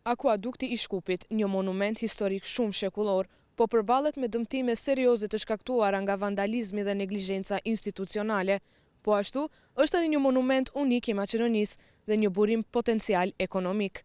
Akuadukti i Shkupit, një monument historik shumë shekullor, po përballet me dëmtime serioze të shkaktuara nga vandalizmi dhe neglizhenca institucionale, po ashtu është edhe një monument unik i Maqedonisë dhe një burim potencial ekonomik.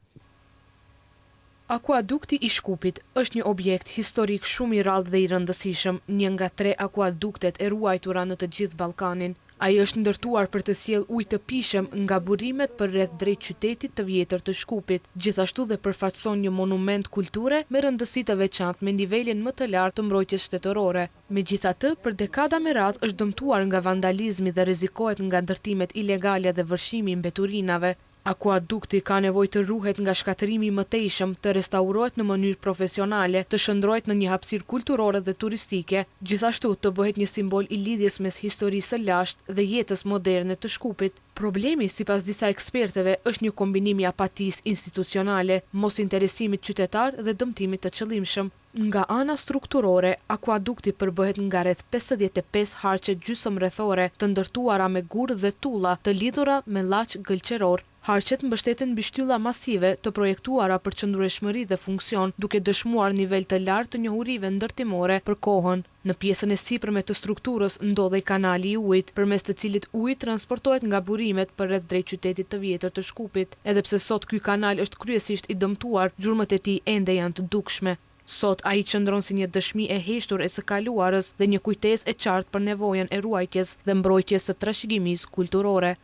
Akuadukti i Shkupit është një objekt historik shumë i rrallë dhe i rëndësishëm, një nga 3 akuaduktet e ruajtura në të gjithë Ballkanin. Ai është ndërtuar për të sjellë ujë të pijshëm nga burimet përreth drejt qytetit të vjetër të Shkupit, gjithashtu dhe përfaqëson një monument kulture me rëndësi të veçantë me nivelin më të lartë të mbrojtjes shtetërore. Megjithatë, për dekada me radhë është dëmtuar nga vandalizmi dhe rrezikohet nga ndërtimet ilegale dhe vërshimi i mbeturinave. Akuadukti ka nevojë të ruhet nga shkatërimi i mëtejshëm, të restaurohet në mënyrë profesionale, të shndrohet në një hapësirë kulturore dhe turistike, gjithashtu të bëhet një simbol i lidhjes mes historisë së lashtë dhe jetës moderne të Shkupit. Problemi, sipas disa ekspertëve, është një kombinim i apatisë institucionale, mos interesimit qytetar dhe dëmtimit të qëllimshëm. Nga ana strukturore, akuadukti përbëhet nga rreth 55 harqe gjysmërrethore të ndërtuara me gur dhe tulla të lidhura me llaç gëlqeror. Harqet mbështeten mbi shtylla masive të projektuara për qëndrueshmëri dhe funksion, duke dëshmuar nivel të lartë të njohurive ndërtimore për kohën. Në pjesën e sipërme të strukturës ndodhej kanali i ujit, përmes të cilit uji transportohet nga burimet përreth drejt qytetit të vjetër të Shkupit. Edhe pse sot ky kanal është kryesisht i dëmtuar, gjurmët e tij ende janë të dukshme. Sot ai qëndron si një dëshmi e heshtur e së kaluarës dhe një kujtesë e qartë për nevojën e ruajtjes dhe mbrojtjes së trashëgimisë kulturore.